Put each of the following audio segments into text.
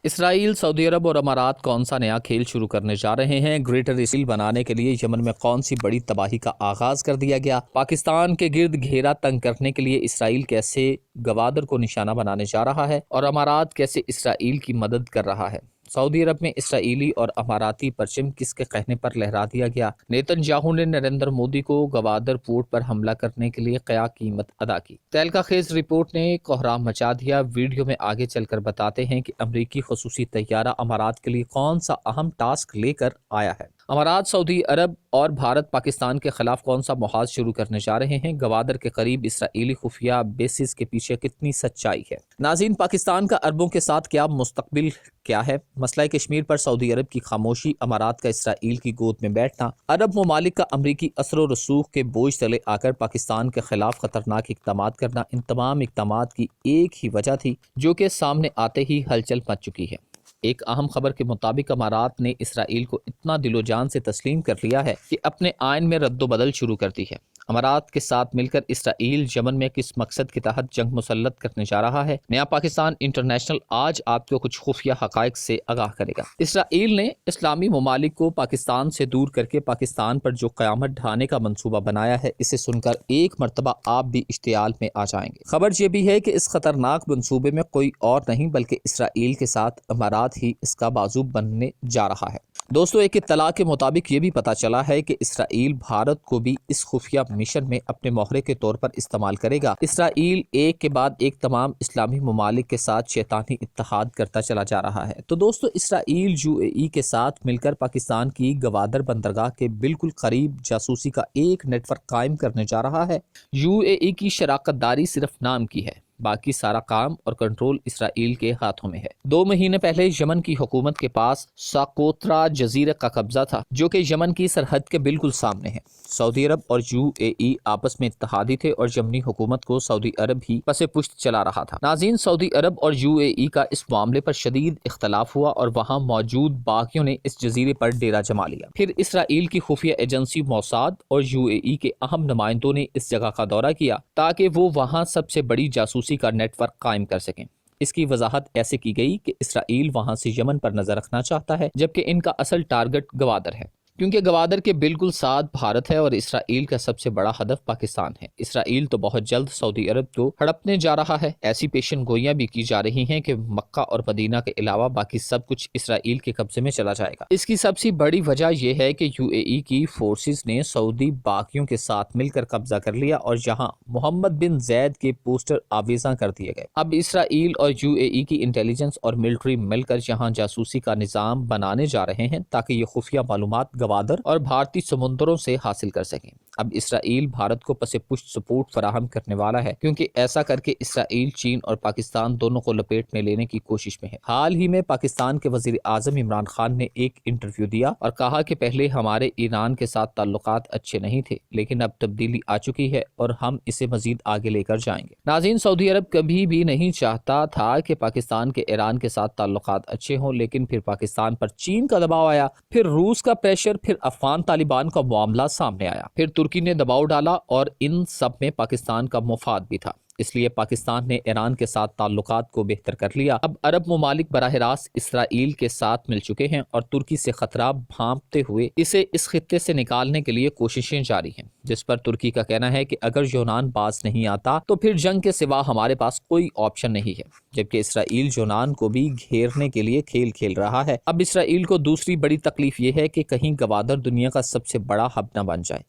اسرائیل، سعودی عرب اور امارات کون سا نیا کھیل شروع کرنے جا رہے ہیں؟ گریٹر اسرائیل بنانے کے لیے یمن میں کون سی بڑی تباہی کا آغاز کر دیا گیا؟ پاکستان کے گرد گھیرا تنگ کرنے کے لیے اسرائیل کیسے گوادر کو نشانہ بنانے جا رہا ہے اور امارات کیسے اسرائیل کی مدد کر رہا ہے؟ سعودی عرب میں اسرائیلی اور اماراتی پرچم کس کے کہنے پر لہرا دیا گیا؟ نیتن یاہو نے نریندر مودی کو گوادر پورٹ پر حملہ کرنے کے لیے کیا قیمت ادا کی؟ تہلکہ خیز رپورٹ نے کوہرام مچا دیا۔ ویڈیو میں آگے چل کر بتاتے ہیں کہ امریکی خصوصی طیارہ امارات کے لیے کون سا اہم ٹاسک لے کر آیا ہے۔ امارات، سعودی عرب اور بھارت پاکستان کے خلاف کون سا محاذ شروع کرنے جا رہے ہیں؟ گوادر کے قریب اسرائیلی خفیہ بیسز کے پیچھے کتنی سچائی ہے؟ ناظرین، پاکستان کا عربوں کے ساتھ کیا مستقبل کیا ہے؟ مسئلہ کشمیر پر سعودی عرب کی خاموشی، امارات کا اسرائیل کی گود میں بیٹھنا، عرب ممالک کا امریکی اثر و رسوخ کے بوجھ تلے آ کر پاکستان کے خلاف خطرناک اقدامات کرنا، ان تمام اقدامات کی ایک ہی وجہ تھی جو کہ سامنے آتے ہی ہلچل مچ چکی ہے۔ ایک اہم خبر کے مطابق امارات نے اسرائیل کو اتنا دل و جان سے تسلیم کر لیا ہے کہ اپنے آئین میں رد و بدل شروع کر دی ہے۔ امارات کے ساتھ مل کر اسرائیل یمن میں کس مقصد کے تحت جنگ مسلط کرنے جا رہا ہے؟ نیا پاکستان انٹرنیشنل آج آپ کو کچھ خفیہ حقائق سے آگاہ کرے گا۔ اسرائیل نے اسلامی ممالک کو پاکستان سے دور کر کے پاکستان پر جو قیامت ڈھانے کا منصوبہ بنایا ہے، اسے سن کر ایک مرتبہ آپ بھی اشتعال میں آ جائیں گے۔ خبر یہ بھی ہے کہ اس خطرناک منصوبے میں کوئی اور نہیں بلکہ اسرائیل کے ساتھ امارات ہی اس کا بازو بننے جا رہا ہے۔ دوستو، ایک اطلاع کے مطابق یہ بھی پتا چلا ہے کہ اسرائیل بھارت کو بھی اس خفیہ مشن میں اپنے موہرے کے طور پر استعمال کرے گا۔ اسرائیل ایک کے بعد ایک تمام اسلامی ممالک کے ساتھ شیطانی اتحاد کرتا چلا جا رہا ہے۔ تو دوستو، اسرائیل UAE کے ساتھ مل کر پاکستان کی گوادر بندرگاہ کے بالکل قریب جاسوسی کا ایک نیٹ ورک قائم کرنے جا رہا ہے۔ UAE کی شراکت داری صرف نام کی ہے، باقی سارا کام اور کنٹرول اسرائیل کے ہاتھوں میں ہے۔ 2 مہینے پہلے یمن کی حکومت کے پاس ساکوترا جزیرے کا قبضہ تھا، جو کہ یمن کی سرحد کے بالکل سامنے ہے۔ سعودی عرب اور UAE آپس میں اتحادی تھے اور یمنی حکومت کو سعودی عرب ہی پس پشت چلا رہا تھا۔ ناظرین، سعودی عرب اور UAE کا اس معاملے پر شدید اختلاف ہوا اور وہاں موجود باغیوں نے اس جزیرے پر ڈیرا جما لیا۔ پھر اسرائیل کی خفیہ ایجنسی موساد اور UAE کے اہم نمائندوں نے اس جگہ کا دورہ کیا تاکہ وہ وہاں سب سے بڑی جاسوسی کا نیٹ ورک قائم کر سکیں۔ اس کی وضاحت ایسے کی گئی کہ اسرائیل وہاں سے یمن پر نظر رکھنا چاہتا ہے، جبکہ ان کا اصل ٹارگٹ گوادر ہے، کیونکہ گوادر کے بالکل ساتھ بھارت ہے اور اسرائیل کا سب سے بڑا ہدف پاکستان ہے۔ اسرائیل تو بہت جلد سعودی عرب کو ہڑپنے جا رہا ہے۔ ایسی پیشن گوئیاں بھی کی جا رہی ہیں کہ مکہ اور مدینہ کے علاوہ باقی سب کچھ اسرائیل کے قبضے میں چلا جائے گا۔ اس کی سب سے بڑی وجہ یہ ہے کہ UAE کی فورسز نے سعودی باغیوں کے ساتھ مل کر قبضہ کر لیا اور یہاں محمد بن زید کے پوسٹر آویزاں کر دیے گئے۔ اب اسرائیل اور UAE کی انٹیلیجنس اور ملٹری مل کر یہاں جاسوسی کا نظام بنانے جا رہے ہیں تاکہ یہ خفیہ معلومات گوادر اور بھارتی سمندروں سے حاصل کر سکیں۔ اب اسرائیل بھارت کو پس پشت سپورٹ فراہم کرنے والا ہے، کیونکہ ایسا کر کے اسرائیل چین اور پاکستان دونوں کو لپیٹ میں لینے کی کوشش میں ہے۔ حال ہی میں پاکستان کے وزیر اعظم عمران خان نے ایک انٹرویو دیا اور کہا کہ پہلے ہمارے ایران کے ساتھ تعلقات اچھے نہیں تھے، لیکن اب تبدیلی آ چکی ہے اور ہم اسے مزید آگے لے کر جائیں گے۔ ناظرین، سعودی عرب کبھی بھی نہیں چاہتا تھا کہ پاکستان کے ایران کے ساتھ تعلقات اچھے ہوں، لیکن پھر پاکستان پر چین کا دباؤ آیا، پھر روس کا پریشر، پھر افغان طالبان کا معاملہ سامنے آیا، پھر ترکی نے دباؤ ڈالا اور ان سب میں پاکستان کا مفاد بھی تھا۔ اس لیے پاکستان نے ایران کے ساتھ تعلقات کو بہتر کر لیا۔ اب عرب ممالک براہ راست اسرائیل کے ساتھ مل چکے ہیں اور ترکی سے خطرہ بھانپتے ہوئے اسے اس خطے سے نکالنے کے لیے کوششیں جاری ہیں، جس پر ترکی کا کہنا ہے کہ اگر یونان باز نہیں آتا تو پھر جنگ کے سوا ہمارے پاس کوئی آپشن نہیں ہے، جبکہ اسرائیل یونان کو بھی گھیرنے کے لیے کھیل کھیل رہا ہے۔ اب اسرائیل کو دوسری بڑی تکلیف یہ ہے کہ کہیں گوادر دنیا کا سب سے بڑا ہب نہ بن جائے،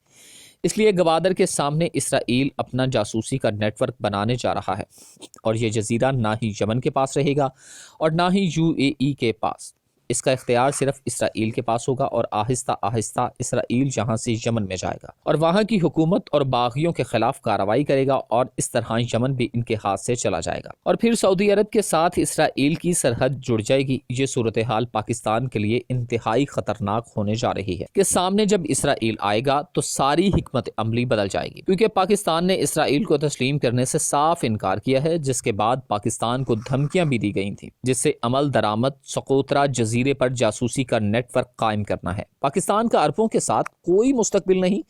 اس لیے گوادر کے سامنے اسرائیل اپنا جاسوسی کا نیٹ ورک بنانے جا رہا ہے، اور یہ جزیرہ نہ ہی یمن کے پاس رہے گا اور نہ ہی UAE کے پاس۔ اس کا اختیار صرف اسرائیل کے پاس ہوگا اور آہستہ آہستہ اسرائیل جہاں سے یمن میں جائے گا اور وہاں کی حکومت اور باغیوں کے خلاف کارروائی کرے گا اور اس طرح یمن بھی ان کے ہاتھ سے چلا جائے گا اور پھر سعودی عرب کے ساتھ اسرائیل کی سرحد جڑ جائے گی۔ یہ صورتحال پاکستان کے لیے انتہائی خطرناک ہونے جا رہی ہے کہ سامنے جب اسرائیل آئے گا تو ساری حکمت عملی بدل جائے گی، کیونکہ پاکستان نے اسرائیل کو تسلیم کرنے سے صاف انکار کیا ہے، جس کے بعد پاکستان کو دھمکیاں بھی دی گئی تھیں، جس سے عمل درآمد سقوطرا جزیرہ جزیرے پر جاسوسی کا نیٹ ورک قائم کرنا ہے۔ پاکستان کا عربوں کے ساتھ کوئی مستقبل نہیں،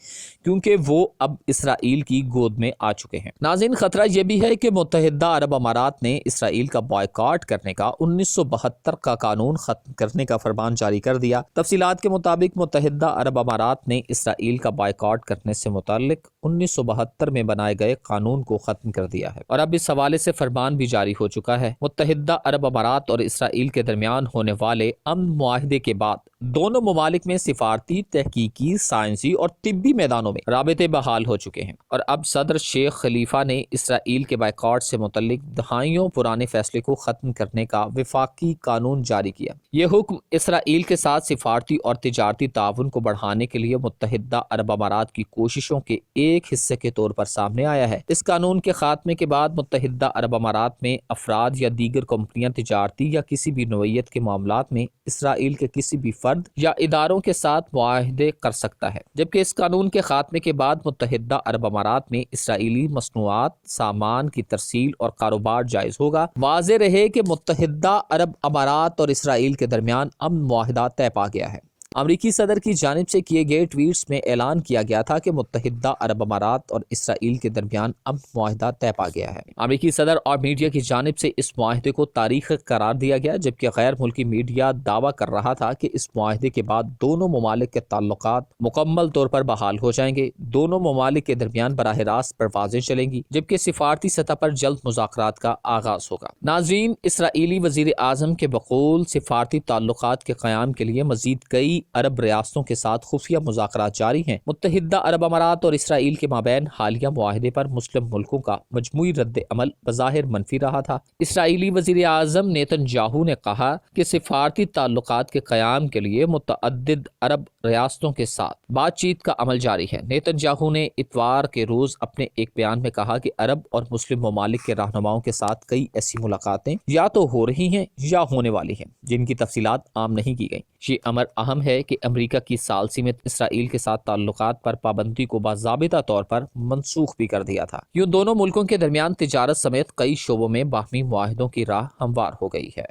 کیونکہ وہ اب اسرائیل کی گود میں آ چکے ہیں۔ ناظرین، خطرہ یہ بھی ہے کہ متحدہ عرب امارات نے اسرائیل کا بائیکاٹ کرنے کا 1972 کا قانون ختم کرنے کا فرمان جاری کر دیا۔ تفصیلات کے مطابق متحدہ عرب امارات نے اسرائیل کا بائیکاٹ کرنے سے متعلق 1972 میں بنائے گئے قانون کو ختم کر دیا ہے، اور اب اس حوالے سے فرمان بھی جاری ہو چکا ہے۔ متحدہ عرب امارات اور اسرائیل کے درمیان ہونے والے امن معاہدے کے بعد دونوں ممالک میں سفارتی، تحقیقی، سائنسی اور طبی میدانوں میں رابطے بحال ہو چکے ہیں، اور اب صدر شیخ خلیفہ نے اسرائیل کے بائیکاٹ سے متعلق دہائیوں پرانے فیصلے کو ختم کرنے کا وفاقی قانون جاری کیا۔ یہ حکم اسرائیل کے ساتھ سفارتی اور تجارتی تعاون کو بڑھانے کے لیے متحدہ عرب امارات کی کوششوں کے ایک حصے کے طور پر سامنے آیا ہے۔ اس قانون کے خاتمے کے بعد متحدہ عرب امارات میں افراد یا دیگر کمپنیاں تجارتی یا کسی بھی نوعیت کے معاملات میں اسرائیل کے کسی بھی فرد یا اداروں کے ساتھ معاہدے کر سکتا ہے، جبکہ اس قانون کے خاتمے کے بعد متحدہ عرب امارات میں اسرائیلی مصنوعات، سامان کی ترسیل اور کاروبار جائز ہوگا۔ واضح رہے کہ متحدہ عرب امارات اور اسرائیل کے درمیان امن معاہدہ طے پا گیا ہے۔ امریکی صدر کی جانب سے کیے گئے ٹویٹس میں اعلان کیا گیا تھا کہ متحدہ عرب امارات اور اسرائیل کے درمیان امن معاہدہ طے پا گیا ہے۔ امریکی صدر اور میڈیا کی جانب سے اس معاہدے کو تاریخی قرار دیا گیا، جبکہ غیر ملکی میڈیا دعویٰ کر رہا تھا کہ اس معاہدے کے بعد دونوں ممالک کے تعلقات مکمل طور پر بحال ہو جائیں گے۔ دونوں ممالک کے درمیان براہ راست پروازیں چلیں گی، جبکہ سفارتی سطح پر جلد مذاکرات کا آغاز ہوگا۔ ناظرین، اسرائیلی وزیر اعظم کے بقول سفارتی تعلقات کے قیام کے لیے مزید کئی عرب ریاستوں کے ساتھ خفیہ مذاکرات جاری ہیں۔ متحدہ عرب امارات اور اسرائیل کے مابین حالیہ معاہدے پر مسلم ملکوں کا مجموعی رد عمل بظاہر منفی رہا تھا۔ اسرائیلی وزیر اعظم نیتن یاہو نے کہا کہ سفارتی تعلقات کے قیام کے لیے متعدد عرب ریاستوں کے ساتھ بات چیت کا عمل جاری ہے۔ نیتن یاہو نے اتوار کے روز اپنے ایک بیان میں کہا کہ عرب اور مسلم ممالک کے رہنماؤں کے ساتھ کئی ایسی ملاقاتیں یا تو ہو رہی ہیں یا ہونے والی ہیں جن کی تفصیلات عام نہیں کی گئیں۔ یہ امر اہم ہے کہ امریکہ کی ثالثی میں اسرائیل کے ساتھ تعلقات پر پابندی کو باضابطہ طور پر منسوخ بھی کر دیا تھا۔ یوں دونوں ملکوں کے درمیان تجارت سمیت کئی شعبوں میں باہمی معاہدوں کی راہ ہموار ہو گئی ہے۔